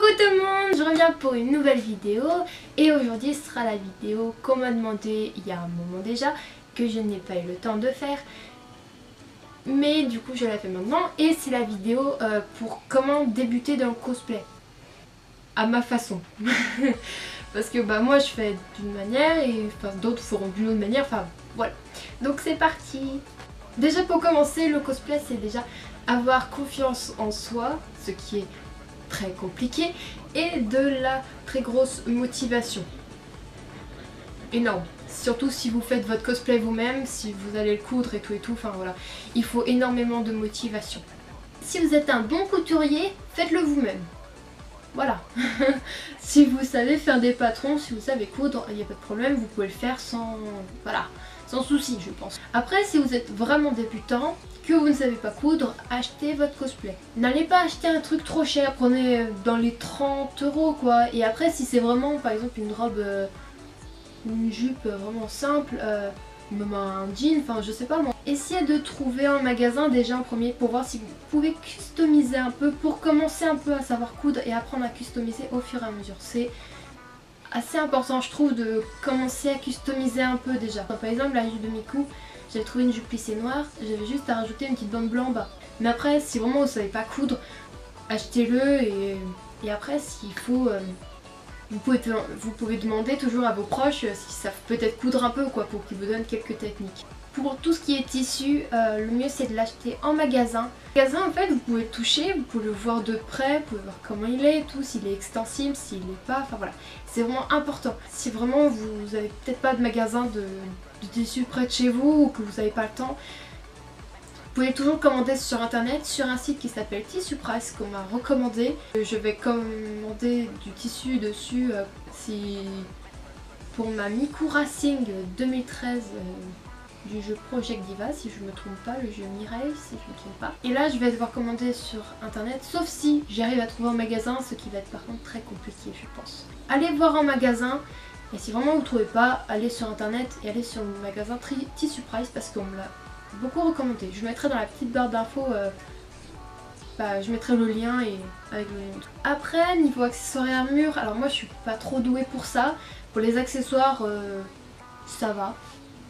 Coucou tout le monde, je reviens pour une nouvelle vidéo et aujourd'hui ce sera la vidéo qu'on m'a demandé il y a un moment déjà, que je n'ai pas eu le temps de faire, mais du coup je la fais maintenant et c'est la vidéo pour comment débuter dans le cosplay à ma façon. Parce que bah moi je fais d'une manière et d'autres feront d'une autre manière, enfin voilà. Donc c'est parti. Déjà pour commencer, le cosplay c'est déjà avoir confiance en soi, ce qui est très compliqué, et de la très grosse motivation. Énorme. Surtout si vous faites votre cosplay vous-même, si vous allez le coudre et tout, enfin voilà. Il faut énormément de motivation. Si vous êtes un bon couturier, faites-le vous-même. Voilà. Si vous savez faire des patrons, si vous savez coudre, il n'y a pas de problème, vous pouvez le faire sans... voilà, sans souci je pense. Après, si vous êtes vraiment débutant, que vous ne savez pas coudre, achetez votre cosplay. N'allez pas acheter un truc trop cher, prenez dans les 30 € quoi. Et après, si c'est vraiment par exemple une robe, une jupe vraiment simple, même un jean, enfin je sais pas moi. Essayez de trouver un magasin déjà en premier pour voir si vous pouvez customiser un peu, pour commencer un peu à savoir coudre et apprendre à customiser au fur et à mesure. C'est assez important je trouve de commencer à customiser un peu déjà. Par exemple la jupe de Miku, j'avais trouvé une jupe plissée noire, j'avais juste à rajouter une petite bande blanc en bas. Mais après si vraiment vous savez pas coudre, achetez-le et après s'il faut... Vous pouvez demander toujours à vos proches s'ils savent peut-être coudre un peu quoi, pour qu'ils vous donnent quelques techniques. Pour tout ce qui est tissu, le mieux c'est de l'acheter en magasin. En magasin en fait vous pouvez le toucher, vous pouvez le voir de près, vous pouvez voir comment il est, tout, s'il est extensible, s'il n'est pas, enfin voilà. C'est vraiment important. Si vraiment vous avez peut-être pas de magasin de tissu près de chez vous ou que vous n'avez pas le temps, vous pouvez toujours commander sur internet, sur un site qui s'appelle Tissu Price qu'on m'a recommandé. Je vais commander du tissu dessus pour ma Miku Racing 2013 du jeu Project Diva, si je me trompe pas, le jeu Mireille si je me trompe pas. Et là je vais devoir commander sur internet, sauf si j'arrive à trouver en magasin, ce qui va être par contre très compliqué je pense. Allez voir en magasin, et si vraiment vous ne trouvez pas, allez sur internet et allez sur le magasin Tissu Price parce qu'on me l'a beaucoup recommandé. Je mettrai dans la petite barre d'infos, je mettrai le lien et avec le lien. Après niveau accessoires et armure, alors moi je suis pas trop douée pour ça. Pour les accessoires ça va,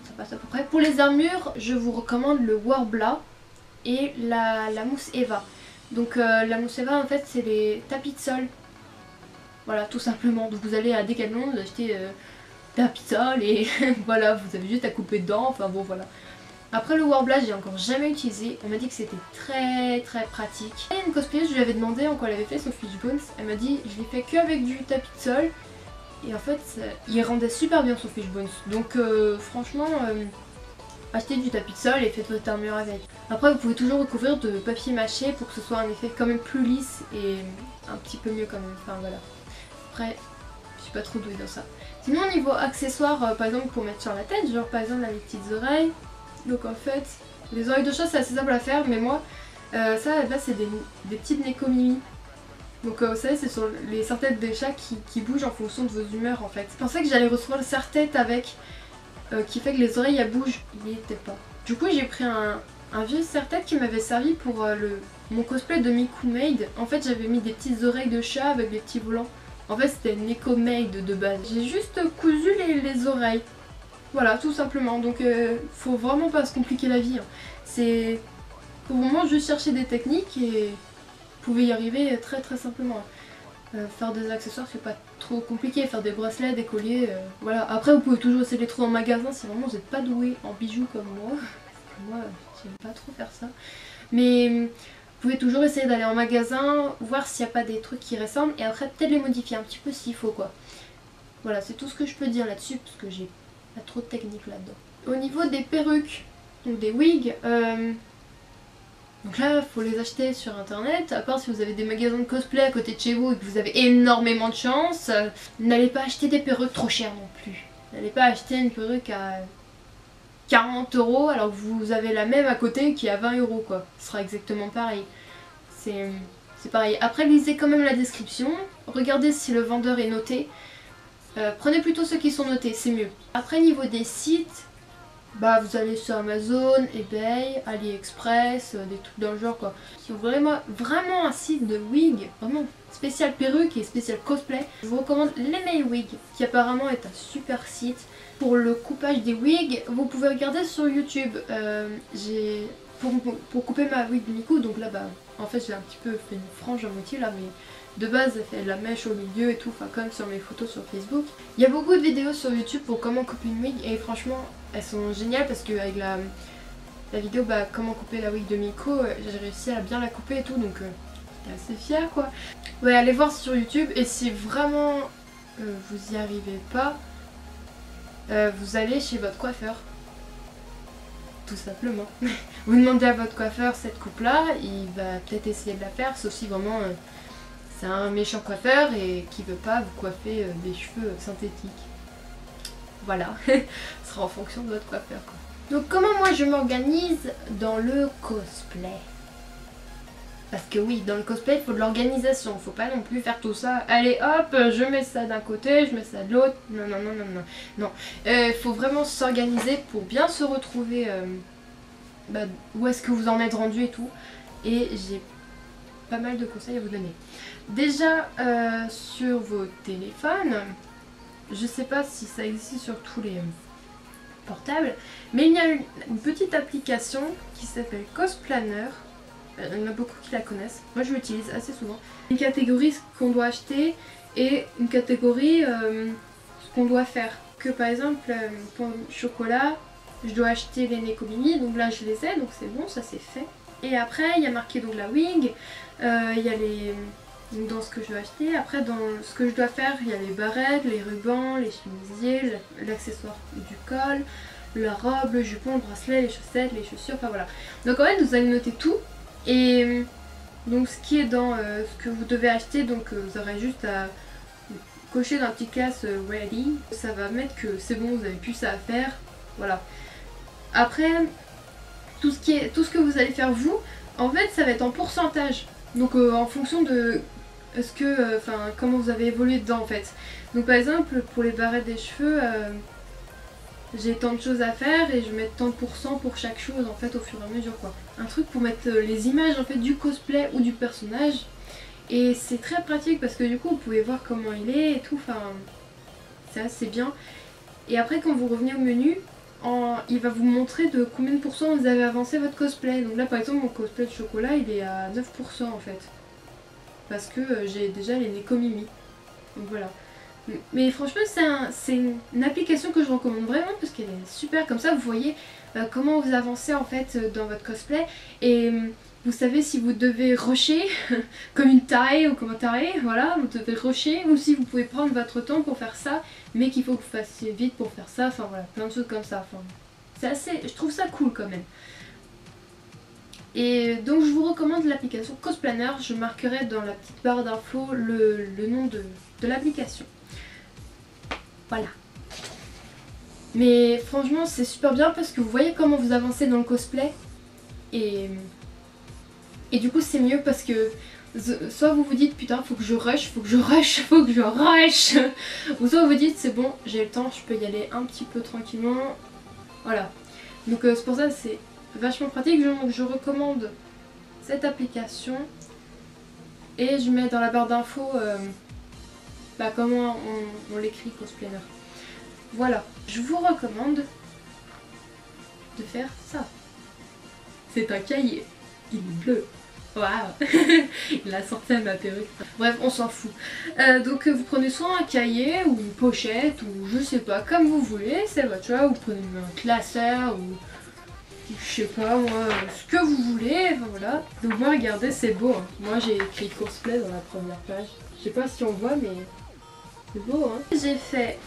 ça passe à peu près. Pour les armures je vous recommande le Worbla et la mousse Eva. Donc la mousse Eva en fait c'est les tapis de sol. Voilà tout simplement. Donc vous allez à Decathlon, vous achetez tapis de sol et voilà, vous avez juste à couper dedans, enfin bon voilà. Après le Worbla j'ai encore jamais utilisé, on m'a dit que c'était très pratique. Il y a une cosplayeuse, je lui avais demandé en quoi elle avait fait son Fishbones, elle m'a dit je l'ai fait que avec du tapis de sol et en fait il rendait super bien son Fishbones. Donc franchement achetez du tapis de sol et faites votre armure avec. Après vous pouvez toujours recouvrir de papier mâché pour que ce soit un effet quand même plus lisse et un petit peu mieux quand même, enfin voilà. Après je suis pas trop douée dans ça. Sinon au niveau accessoires, par exemple pour mettre sur la tête, genre par exemple les petites oreilles. Donc en fait, les oreilles de chat c'est assez simple à faire, mais moi, ça là c'est des petites Neko Mimi. Donc vous savez c'est sur les serre-têtes des chats qui bougent en fonction de vos humeurs en fait. Je pensais que j'allais recevoir le serre-tête avec, qui fait que les oreilles elles bougent, il n'y était pas. Du coup j'ai pris un vieux serre-tête qui m'avait servi pour mon cosplay de Miku Maid. En fait j'avais mis des petites oreilles de chat avec des petits volants. En fait c'était Neko Maid de base. J'ai juste cousu les oreilles. Voilà, tout simplement. Donc faut vraiment pas se compliquer la vie. Hein. C'est... faut vraiment juste chercher des techniques et vous pouvez y arriver très simplement. Faire des accessoires c'est pas trop compliqué, faire des bracelets, des colliers, voilà. Après vous pouvez toujours essayer de les trouver en magasin si vraiment vous n'êtes pas doué en bijoux comme moi. Parce que moi j'aime pas trop faire ça. Mais vous pouvez toujours essayer d'aller en magasin, voir s'il n'y a pas des trucs qui ressemblent et après peut-être les modifier un petit peu s'il faut quoi. Voilà, c'est tout ce que je peux dire là-dessus parce que j'ai pas trop de technique là-dedans. Au niveau des perruques, donc des wigs, donc là il faut les acheter sur internet, à part si vous avez des magasins de cosplay à côté de chez vous et que vous avez énormément de chance, n'allez pas acheter des perruques trop chères non plus. N'allez pas acheter une perruque à 40 € alors que vous avez la même à côté qui est à 20 € quoi. Ce sera exactement pareil. C'est pareil. Après lisez quand même la description, regardez si le vendeur est noté. Prenez plutôt ceux qui sont notés, c'est mieux. Après niveau des sites, bah vous allez sur Amazon, eBay, AliExpress, des trucs dans le genre quoi. Qui ont vraiment un site de wig, vraiment spécial perruque et spécial cosplay. Je vous recommande les Wig, qui apparemment est un super site pour le coupage des wigs. Vous pouvez regarder sur YouTube. J'ai pour couper ma wig de Miku, donc là bah en fait j'ai un petit peu fait une frange à moitié là, mais de base elle fait la mèche au milieu et tout, enfin comme sur mes photos sur Facebook. Il y a beaucoup de vidéos sur YouTube pour comment couper une wig et franchement elles sont géniales parce que avec la vidéo bah comment couper la wig de Miko, j'ai réussi à bien la couper et tout, donc j'étais assez fière quoi. Ouais, allez voir sur YouTube et si vraiment vous y arrivez pas, vous allez chez votre coiffeur. Tout simplement. Vous demandez à votre coiffeur cette coupe là, il va peut-être essayer de la faire, sauf si vraiment c'est un méchant coiffeur et qui veut pas vous coiffer des cheveux synthétiques. Voilà, ce sera en fonction de votre coiffeur quoi. Donc comment moi je m'organise dans le cosplay? Parce que oui, dans le cosplay il faut de l'organisation, faut pas non plus faire tout ça. Allez hop, je mets ça d'un côté, je mets ça de l'autre. Non, non, non, non, non. Non, faut vraiment s'organiser pour bien se retrouver bah, où est-ce que vous en êtes rendu et tout. Et j'ai pas mal de conseils à vous donner. Déjà sur vos téléphones, je sais pas si ça existe sur tous les portables, mais il y a une petite application qui s'appelle Cosplanner. Il y en a beaucoup qui la connaissent. Moi je l'utilise assez souvent. Une catégorie ce qu'on doit acheter et une catégorie ce qu'on doit faire. Que par exemple pour le chocolat, je dois acheter les Nekomimi, donc là je les ai, donc c'est bon, ça c'est fait. Et après il y a marqué donc la wig, il y a les... Donc dans ce que je dois acheter, après dans ce que je dois faire, il y a les barrettes, les rubans, les chemisiers, l'accessoire du col, la robe, le jupon, le bracelet, les chaussettes, les chaussures, enfin voilà. Donc en fait vous allez noter tout. Et donc ce qui est dans ce que vous devez acheter, donc vous aurez juste à cocher dans la petite case ready. Ça va mettre que c'est bon, vous avez plus ça à faire. Voilà. Après, tout ce que vous allez faire vous, en fait ça va être en pourcentage. Donc en fonction de comment vous avez évolué dedans en fait. Donc par exemple pour les barrettes des cheveux, j'ai tant de choses à faire et je mets tant de pourcents pour chaque chose en fait au fur et à mesure quoi. Un truc pour mettre les images en fait du cosplay ou du personnage, et c'est très pratique parce que du coup vous pouvez voir comment il est et tout, enfin c'est assez bien. Et après quand vous revenez au menu, il va vous montrer de combien de pourcents vous avez avancé votre cosplay. Donc là par exemple mon cosplay de chocolat il est à 9% en fait. Parce que j'ai déjà les Nekomimi. Donc voilà. Mais franchement c'est une application que je recommande vraiment parce qu'elle est super, comme ça vous voyez comment vous avancez en fait dans votre cosplay et vous savez si vous devez rusher comme une tarée ou comme un taré, voilà, vous devez rusher, ou si vous pouvez prendre votre temps pour faire ça mais qu'il faut que vous fassiez vite pour faire ça, enfin voilà, plein de choses comme ça, enfin, c'est assez, je trouve ça cool quand même. Et donc je vous recommande l'application Cosplanner, je marquerai dans la petite barre d'infos le nom de l'application. Voilà. Mais franchement c'est super bien parce que vous voyez comment vous avancez dans le cosplay. Et du coup c'est mieux parce que soit vous vous dites putain faut que je rush, faut que je rush, faut que je rush. Ou soit vous vous dites c'est bon j'ai le temps, je peux y aller un petit peu tranquillement. Voilà. Donc c'est pour ça que c'est vachement pratique. Je recommande cette application. Et je mets dans la barre d'infos comment on l'écrit Cosplanner. Voilà, je vous recommande de faire ça. C'est un cahier, il est bleu. Waouh. Il a sorti à ma perruque. Bref, on s'en fout. Donc vous prenez soit un cahier ou une pochette ou je sais pas, comme vous voulez, c'est votre choix. Vous prenez un classeur ou je sais pas moi, ce que vous voulez, enfin voilà. Donc moi regardez, c'est beau, hein. Moi j'ai écrit cosplay dans la première page. Je sais pas si on voit mais c'est beau hein. J'ai fait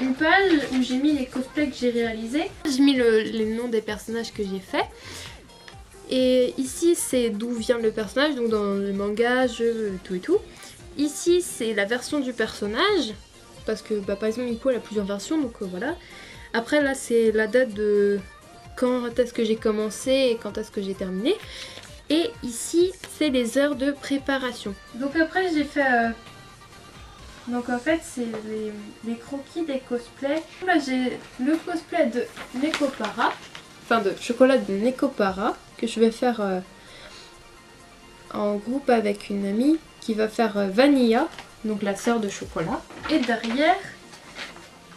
une page où j'ai mis les cosplays que j'ai réalisés. J'ai mis les noms des personnages que j'ai fait. Et ici c'est d'où vient le personnage, donc dans les mangas, jeux, tout et tout. Ici c'est la version du personnage, parce que par exemple Miko elle a plusieurs versions, donc voilà. Après là c'est la date de quand est-ce que j'ai commencé et quand est-ce que j'ai terminé. Et ici c'est les heures de préparation. Donc après j'ai fait Donc en fait c'est les croquis des cosplays. Là j'ai le cosplay de Nekopara, enfin de chocolat de Nekopara, que je vais faire en groupe avec une amie qui va faire Vanilla, donc la sœur de chocolat. Et derrière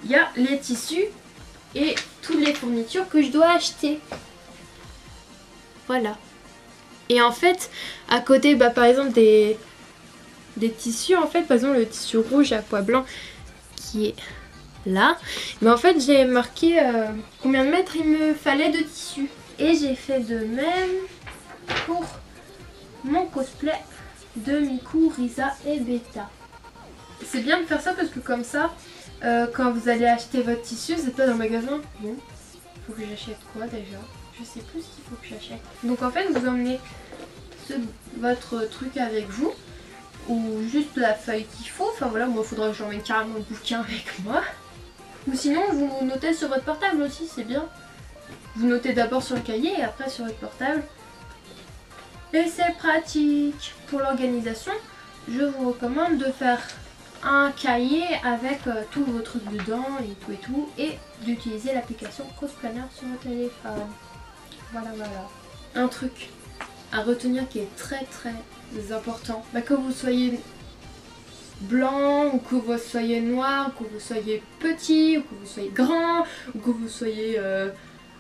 il y a les tissus et toutes les fournitures que je dois acheter. Voilà. Et en fait à côté par exemple des tissus, en fait, par exemple le tissu rouge à pois blanc qui est là, mais en fait j'ai marqué combien de mètres il me fallait de tissu. Et j'ai fait de même pour mon cosplay de Miku, Risa et Beta. C'est bien de faire ça parce que comme ça, quand vous allez acheter votre tissu, c'est pas dans le magasin. Bon, faut que j'achète quoi déjà? Je sais plus ce qu'il faut que j'achète. Donc en fait vous emmenez votre truc avec vous, ou juste la feuille qu'il faut. Enfin voilà, moi il faudra que j'emmène carrément le bouquin avec moi. Ou sinon vous notez sur votre portable aussi, c'est bien. Vous notez d'abord sur le cahier et après sur votre portable. Et c'est pratique. Pour l'organisation, je vous recommande de faire un cahier avec tous vos trucs dedans et tout. Et d'utiliser l'application Cosplanner sur votre téléphone. Voilà, voilà. Un truc à retenir qui est très important. Que vous soyez blanc ou que vous soyez noir, que vous soyez petit ou que vous soyez grand ou que vous soyez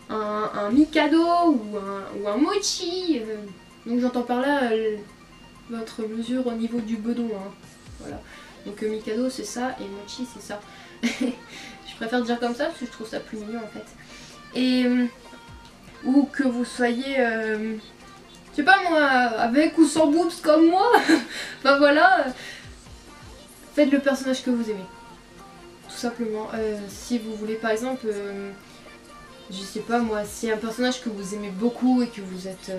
un Mikado ou un Mochi. Donc j'entends par là votre mesure au niveau du bedon. Hein. Voilà. Donc Mikado c'est ça et Mochi c'est ça. Je préfère dire comme ça parce que je trouve ça plus mignon en fait. Et ou que vous soyez je sais pas moi, avec ou sans boobs comme moi. Enfin voilà. Faites le personnage que vous aimez. Tout simplement. Si vous voulez par exemple, je sais pas moi, si un personnage que vous aimez beaucoup et que vous êtes...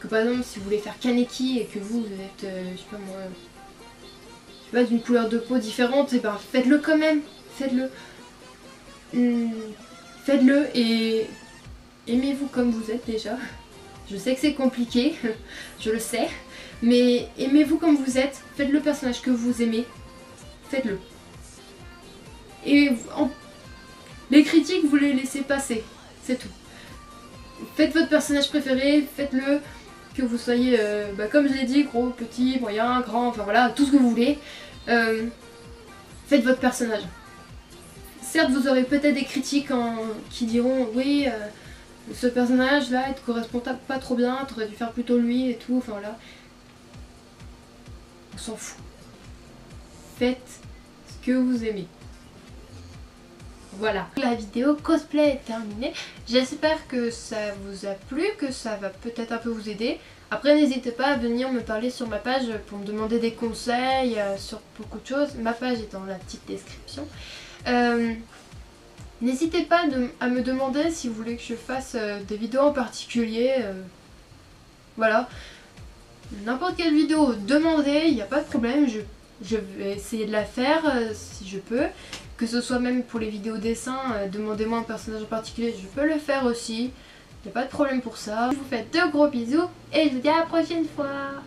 que par exemple si vous voulez faire Kaneki et que vous êtes, je sais pas moi, je sais pas, d'une couleur de peau différente, et ben faites-le quand même. Faites-le. Faites-le et aimez-vous comme vous êtes déjà. Je sais que c'est compliqué, je le sais, mais aimez-vous comme vous êtes, faites le personnage que vous aimez, faites-le. Et les critiques, vous les laissez passer, c'est tout. Faites votre personnage préféré, faites-le, que vous soyez, comme je l'ai dit, gros, petit, moyen, grand, enfin voilà, tout ce que vous voulez. Faites votre personnage. Certes, vous aurez peut-être des critiques qui diront, oui... ce personnage là il te correspond pas trop bien, t'aurais dû faire plutôt lui et tout, enfin voilà. On s'en fout. Faites ce que vous aimez. Voilà. La vidéo cosplay est terminée. J'espère que ça vous a plu, que ça va peut-être un peu vous aider. Après n'hésitez pas à venir me parler sur ma page pour me demander des conseils sur beaucoup de choses. Ma page est dans la petite description. N'hésitez pas à me demander si vous voulez que je fasse des vidéos en particulier. Voilà. N'importe quelle vidéo, demandez, il n'y a pas de problème. Je vais essayer de la faire si je peux. Que ce soit même pour les vidéos dessins, demandez-moi un personnage en particulier, je peux le faire aussi. Il n'y a pas de problème pour ça. Je vous fais de gros bisous et je vous dis à la prochaine fois.